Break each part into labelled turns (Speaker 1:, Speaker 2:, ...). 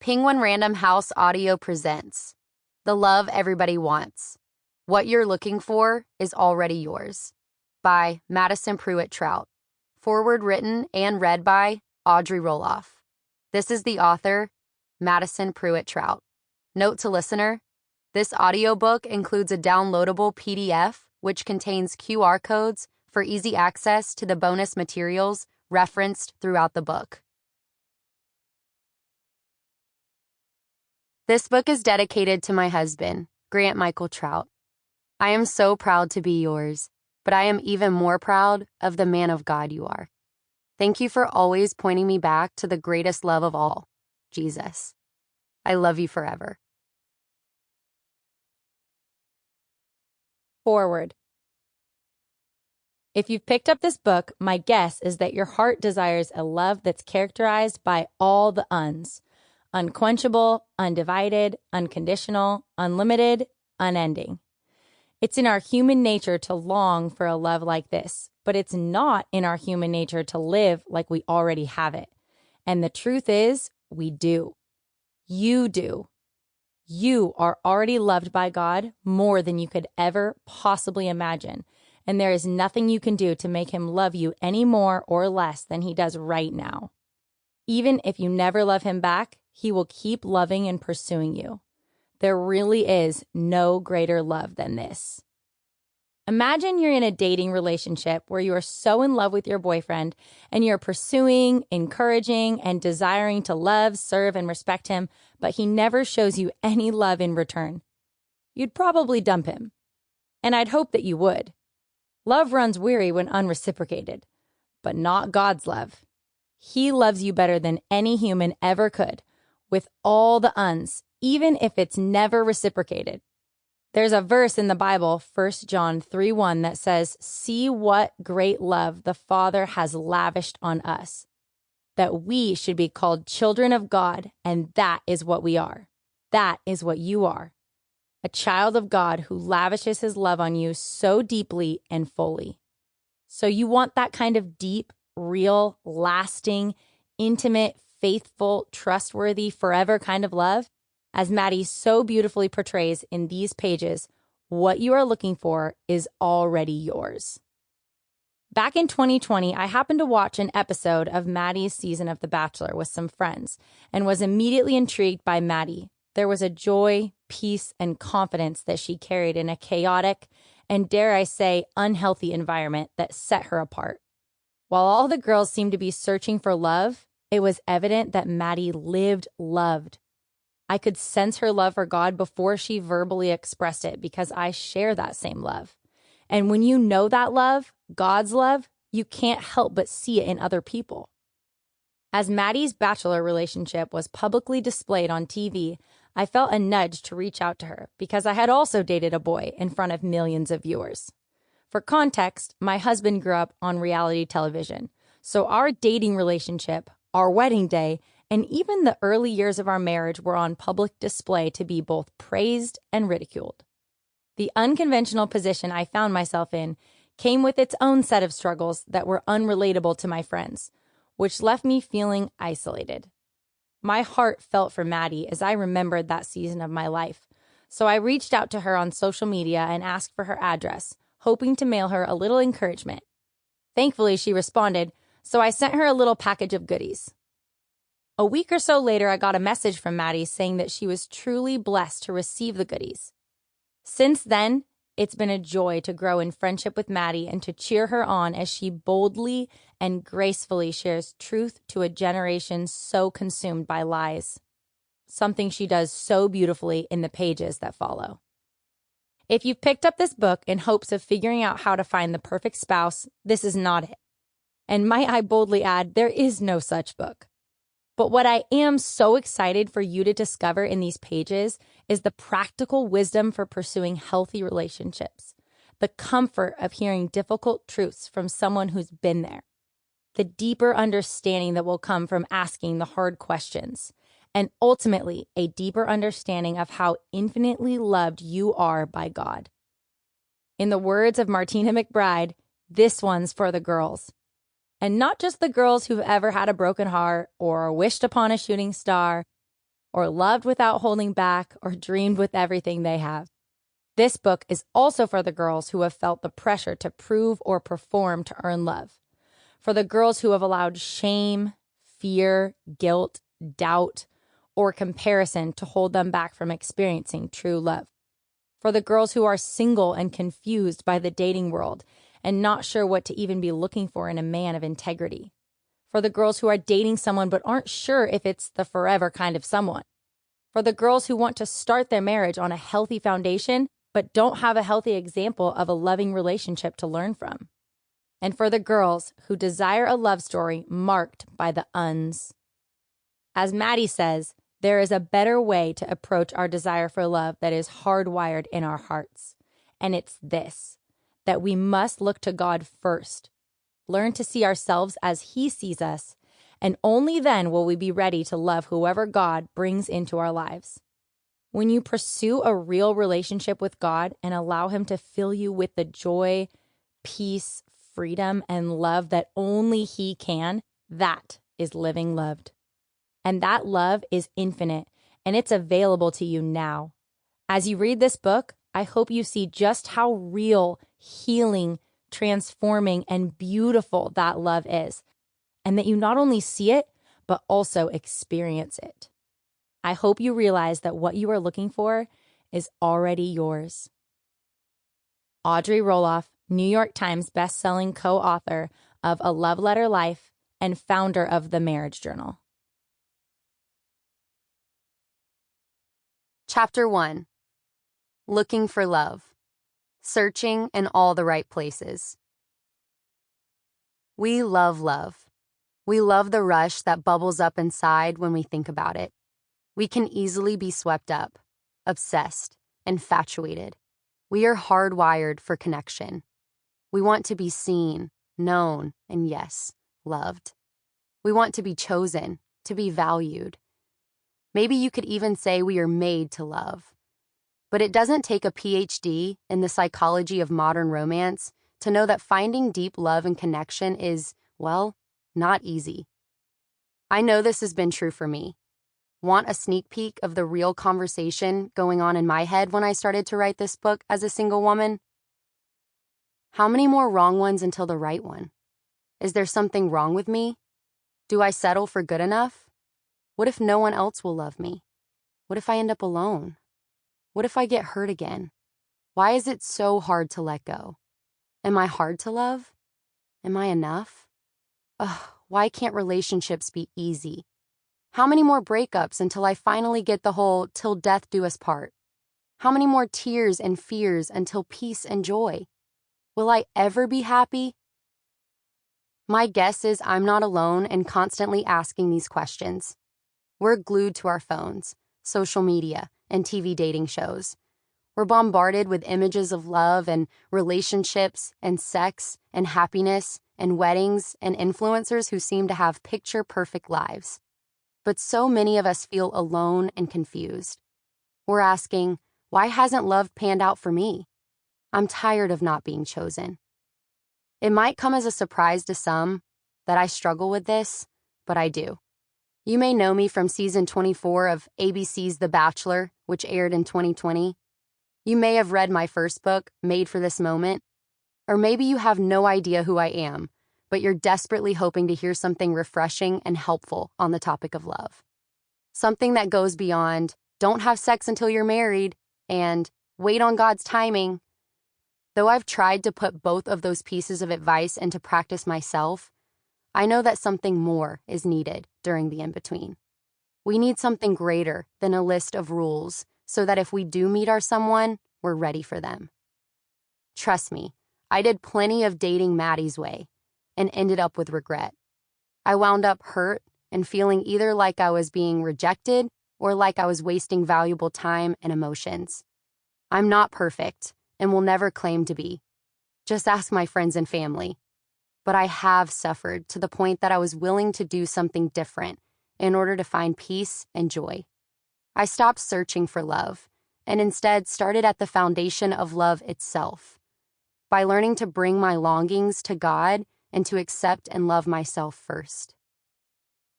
Speaker 1: Penguin Random House Audio presents The Love Everybody Wants. What You're Looking For is Already Yours by Madison Prewett Troutt. Forward written and read by Audrey Roloff. This is the author, Madison Prewett Troutt. Note to listener, this audiobook includes a downloadable PDF which contains QR codes for easy access to the bonus materials referenced throughout the book. This book is dedicated to my husband, Grant Michael Troutt. I am so proud to be yours, but I am even more proud of the man of God you are. Thank you for always pointing me back to the greatest love of all, Jesus. I love you forever.
Speaker 2: Forward. If you've picked up this book, my guess is that your heart desires a love that's characterized by all the uns. Unquenchable, undivided, unconditional, unlimited, unending. It's in our human nature to long for a love like this, but it's not in our human nature to live like we already have it. And the truth is, we do. You do. You are already loved by God more than you could ever possibly imagine, and there is nothing you can do to make him love you any more or less than he does right now. Even if you never love him back, he will keep loving and pursuing you. There really is no greater love than this. Imagine you're in a dating relationship where you are so in love with your boyfriend and you're pursuing, encouraging, and desiring to love, serve, and respect him, but he never shows you any love in return. You'd probably dump him. And I'd hope that you would. Love runs weary when unreciprocated, but not God's love. He loves you better than any human ever could, with all the uns, even if it's never reciprocated. There's a verse in the Bible, 1 John 3:1, that says, "See what great love the Father has lavished on us, that we should be called children of God, and that is what we are. That is what you are. A child of God who lavishes his love on you so deeply and fully." So you want that kind of deep, real, lasting, intimate, faithful, trustworthy, forever kind of love? As Maddie so beautifully portrays in these pages, what you are looking for is already yours. Back in 2020, I happened to watch an episode of Maddie's season of The Bachelor with some friends and was immediately intrigued by Maddie. There was a joy, peace, and confidence that she carried in a chaotic and, dare I say, unhealthy environment that set her apart. While all the girls seemed to be searching for love, it was evident that Maddie lived loved. I could sense her love for God before she verbally expressed it because I share that same love. And when you know that love, God's love, you can't help but see it in other people. As Maddie's bachelor relationship was publicly displayed on TV, I felt a nudge to reach out to her because I had also dated a boy in front of millions of viewers. For context, my husband grew up on reality television, so our dating relationship, our wedding day, and even the early years of our marriage were on public display to be both praised and ridiculed. The unconventional position I found myself in came with its own set of struggles that were unrelatable to my friends, which left me feeling isolated. My heart felt for Maddie as I remembered that season of my life, so I reached out to her on social media and asked for her address, hoping to mail her a little encouragement. Thankfully, she responded, so I sent her a little package of goodies. A week or so later, I got a message from Maddie saying that she was truly blessed to receive the goodies. Since then, it's been a joy to grow in friendship with Maddie and to cheer her on as she boldly and gracefully shares truth to a generation so consumed by lies, something she does so beautifully in the pages that follow. If you've picked up this book in hopes of figuring out how to find the perfect spouse, this is not it. And might I boldly add, there is no such book. But what I am so excited for you to discover in these pages is the practical wisdom for pursuing healthy relationships, the comfort of hearing difficult truths from someone who's been there, the deeper understanding that will come from asking the hard questions, and ultimately a deeper understanding of how infinitely loved you are by God. In the words of Martina McBride, this one's for the girls. And not just the girls who've ever had a broken heart or wished upon a shooting star or loved without holding back, or dreamed with everything they have. This book is also for the girls who have felt the pressure to prove or perform to earn love. For the girls who have allowed shame, fear, guilt, doubt, or comparison to hold them back from experiencing true love. For the girls who are single and confused by the dating world and not sure what to even be looking for in a man of integrity. For the girls who are dating someone but aren't sure if it's the forever kind of someone. For the girls who want to start their marriage on a healthy foundation but don't have a healthy example of a loving relationship to learn from. And for the girls who desire a love story marked by the uns. As Maddie says, there is a better way to approach our desire for love that is hardwired in our hearts. And it's this, that we must look to God first, learn to see ourselves as He sees us, and only then will we be ready to love whoever God brings into our lives. When you pursue a real relationship with God and allow Him to fill you with the joy, peace, freedom, and love that only He can, that is living loved. And that love is infinite, and it's available to you now. As you read this book, I hope you see just how real, healing, transforming, and beautiful that love is, and that you not only see it, but also experience it. I hope you realize that what you are looking for is already yours. Audrey Roloff, New York Times bestselling co-author of A Love Letter Life and founder of The Marriage Journal.
Speaker 1: Chapter 1. Looking for Love. Searching in all the right places. We love love. We love the rush that bubbles up inside when we think about it. We can easily be swept up, obsessed, infatuated. We are hardwired for connection. We want to be seen, known, and yes, loved. We want to be chosen, to be valued. Maybe you could even say we are made to love. But it doesn't take a PhD in the psychology of modern romance to know that finding deep love and connection is, well, not easy. I know this has been true for me. Want a sneak peek of the real conversation going on in my head when I started to write this book as a single woman? How many more wrong ones until the right one? Is there something wrong with me? Do I settle for good enough? What if no one else will love me? What if I end up alone? What if I get hurt again? Why is it so hard to let go? Am I hard to love? Am I enough? Ugh, why can't relationships be easy? How many more breakups until I finally get the whole till death do us part? How many more tears and fears until peace and joy? Will I ever be happy? My guess is I'm not alone in constantly asking these questions. We're glued to our phones, social media, and TV dating shows. We're bombarded with images of love and relationships and sex and happiness and weddings and influencers who seem to have picture-perfect lives. But so many of us feel alone and confused. We're asking, why hasn't love panned out for me? I'm tired of not being chosen. It might come as a surprise to some that I struggle with this, but I do. You may know me from season 24 of ABC's The Bachelor, which aired in 2020. You may have read my first book, Made for This Moment. Or maybe you have no idea who I am, but you're desperately hoping to hear something refreshing and helpful on the topic of love. Something that goes beyond, don't have sex until you're married, and wait on God's timing. Though I've tried to put both of those pieces of advice into practice myself, I know that something more is needed during the in-between. We need something greater than a list of rules so that if we do meet our someone, we're ready for them. Trust me, I did plenty of dating Maddie's way and ended up with regret. I wound up hurt and feeling either like I was being rejected or like I was wasting valuable time and emotions. I'm not perfect and will never claim to be. Just ask my friends and family. But I have suffered to the point that I was willing to do something different in order to find peace and joy. I stopped searching for love and instead started at the foundation of love itself, by learning to bring my longings to God and to accept and love myself first.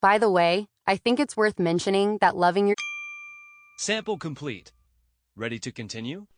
Speaker 1: By the way, I think it's worth mentioning that loving your
Speaker 3: Sample complete. Ready to continue?